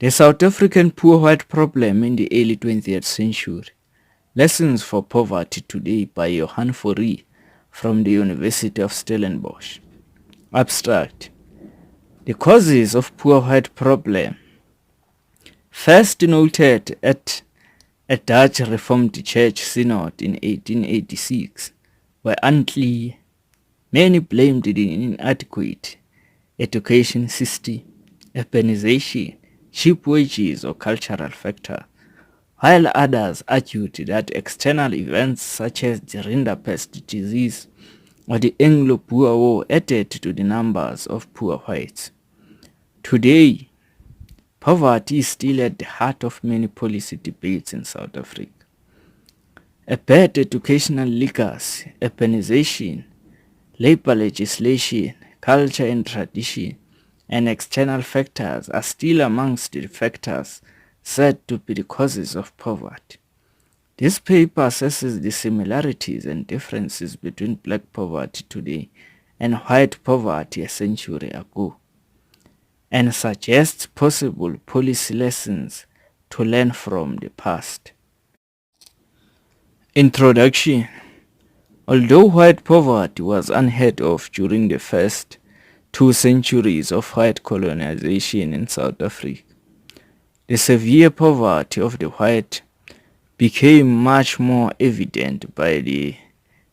The South African poor white problem in the early 20th century. Lessons for Poverty Today by Johan Fourie from the University of Stellenbosch. Abstract. The causes of poor white problem, first noted at a Dutch Reformed Church Synod in 1886, were unclear. Many blamed the inadequate education system, urbanization, cheap wages or cultural factor, while others argued that external events such as the rinderpest disease or the Anglo-Boer War added to the numbers of poor whites. Today, poverty is still at the heart of many policy debates in South Africa. A bad educational legacy, urbanization, labor legislation, culture and tradition, and external factors are still amongst the factors said to be the causes of poverty. This paper assesses the similarities and differences between black poverty today and white poverty a century ago, and suggests possible policy lessons to learn from the past. Introduction. Although white poverty was unheard of during the first 2 centuries of white colonization in South Africa, the severe poverty of the white became much more evident by the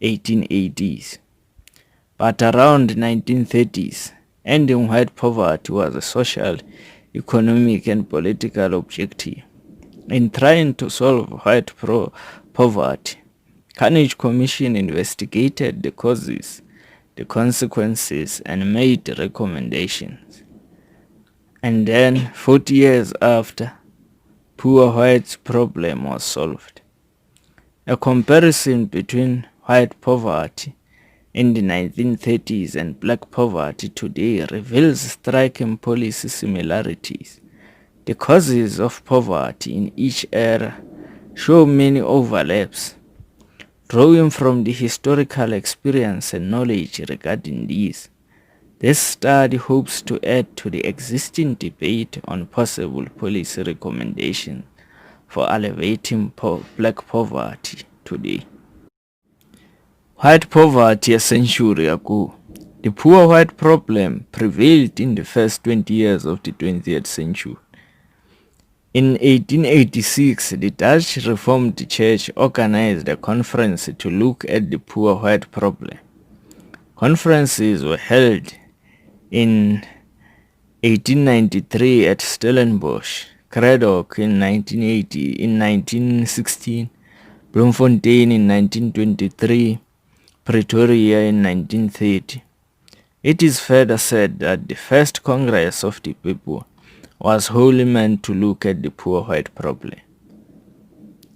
1880s. But around the 1930s, ending white poverty was a social, economic and political objective. In trying to solve white poverty, Carnegie Commission investigated the causes, the consequences, and made recommendations. And then, 40 years after, poor whites' problem was solved. A comparison between white poverty in the 1930s and black poverty today reveals striking policy similarities. The causes of poverty in each era show many overlaps. Drawing from the historical experience and knowledge regarding these, this study hopes to add to the existing debate on possible policy recommendations for alleviating black poverty today. White poverty a century ago. The poor white problem prevailed in the first 20 years of the 20th century. In 1886, the Dutch Reformed Church organized a conference to look at the poor white problem. Conferences were held in 1893 at Stellenbosch, Craddock in 1916, Bloemfontein in 1923, Pretoria in 1930. It is further said that the first Congress of the People was wholly meant to look at the poor white problem.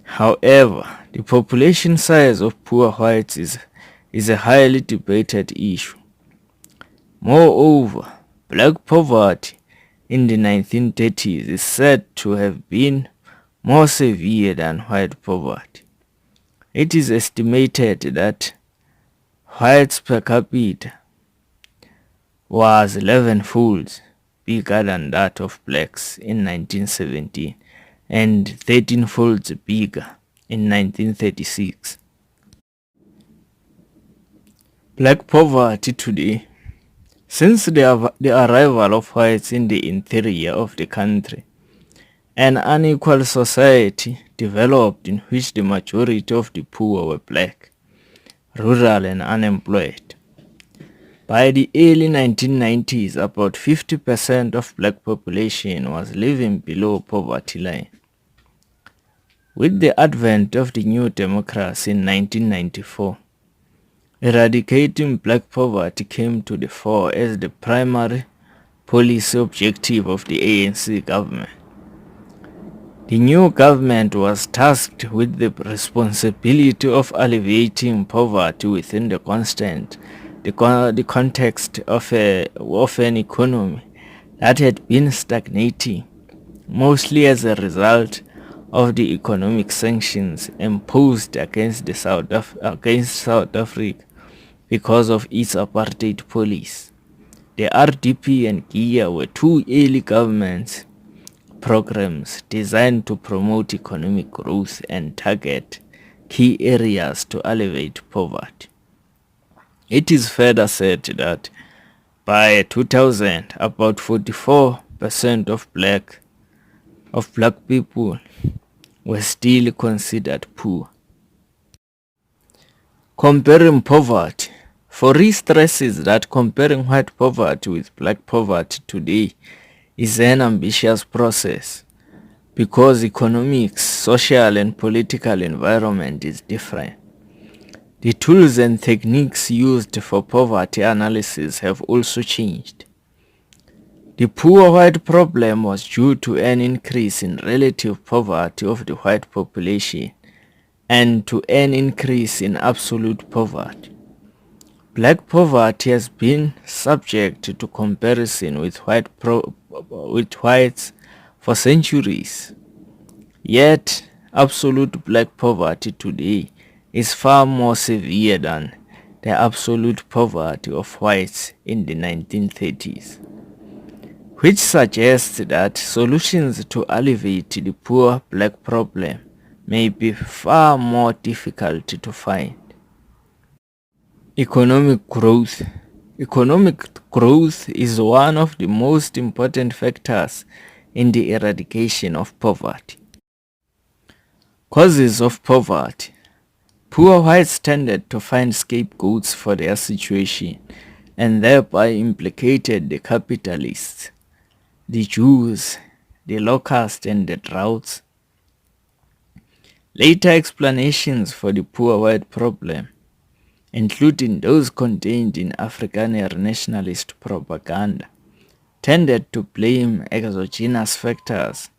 However, the population size of poor whites is a highly debated issue. Moreover, black poverty in the 1930s is said to have been more severe than white poverty. It is estimated that whites per capita was 11-fold bigger than that of blacks in 1917 and 13-fold bigger in 1936. Black poverty today. Since the arrival of whites in the interior of the country, an unequal society developed in which the majority of the poor were black, rural and unemployed. By the early 1990s, about 50% of black population was living below poverty line. With the advent of the new democracy in 1994, eradicating black poverty came to the fore as the primary policy objective of the ANC government. The new government was tasked with the responsibility of alleviating poverty within the context of an economy that had been stagnating, mostly as a result of the economic sanctions imposed against South Africa because of its apartheid policy. The RDP and GIA were two early governments programs designed to promote economic growth and target key areas to alleviate poverty. It is further said that by 2000, about 44% of black people were still considered poor. Comparing poverty. Fourie stresses that comparing white poverty with black poverty today is an ambitious process because economics, social and political environment is different. The tools and techniques used for poverty analysis have also changed. The poor white problem was due to an increase in relative poverty of the white population and to an increase in absolute poverty. Black poverty has been subject to comparison with whites for centuries. Yet, absolute black poverty today is far more severe than the absolute poverty of whites in the 1930s, which suggests that solutions to alleviate the poor black problem may be far more difficult to find. Economic growth. Economic growth is one of the most important factors in the eradication of poverty. Causes of poverty. Poor whites tended to find scapegoats for their situation and thereby implicated the capitalists, the Jews, the locusts and the droughts. Later explanations for the poor white problem, including those contained in Afrikaner nationalist propaganda, tended to blame exogenous factors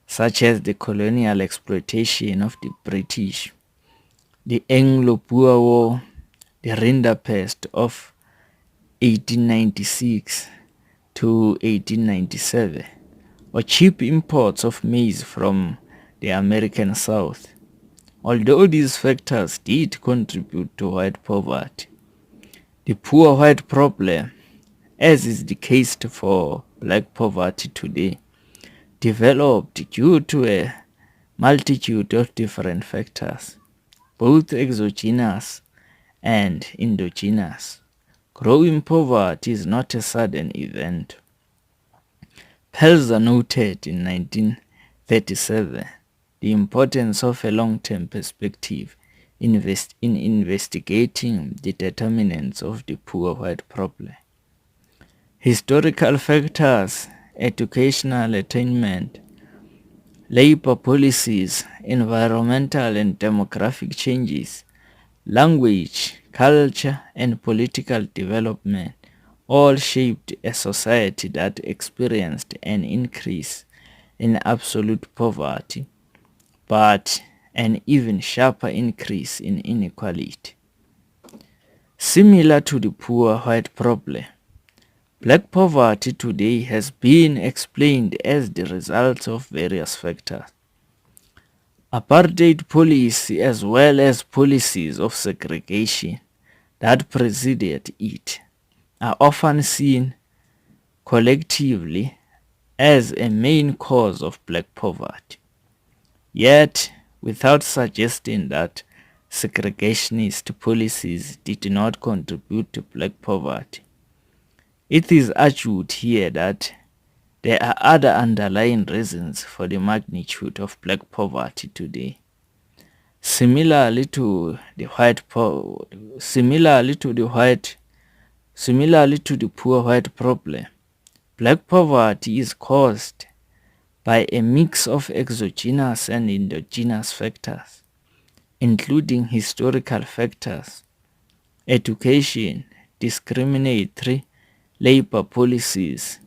such as the colonial exploitation of the British, the Anglo-Boer War, the Rinderpest of 1896 to 1897, or cheap imports of maize from the American South. Although these factors did contribute to white poverty, the poor white problem, as is the case for black poverty today, developed due to a multitude of different factors, both exogenous and endogenous. Growing poverty is not a sudden event. Pelzer noted in 1937 the importance of a long-term perspective in investigating the determinants of the poor white problem. Historical factors, educational attainment, labor policies, environmental and demographic changes, language, culture, and political development all shaped a society that experienced an increase in absolute poverty, but an even sharper increase in inequality. Similar to the poor white problem, black poverty today has been explained as the result of various factors. Apartheid policy as well as policies of segregation that preceded it are often seen collectively as a main cause of black poverty, yet without suggesting that segregationist policies did not contribute to black poverty. It is argued here that there are other underlying reasons for the magnitude of black poverty today. Similarly to the poor white problem, black poverty is caused by a mix of exogenous and endogenous factors, including historical factors, education, discriminatory labor policies,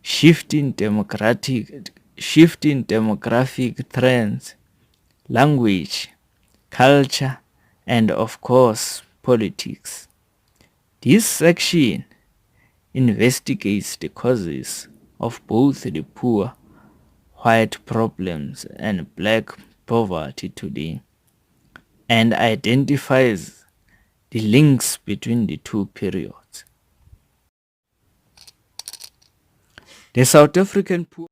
shifting demographic trends, language, culture, and of course, politics. This section investigates the causes of both the poor white problems and black poverty today, and identifies the links between the two periods. The South African poor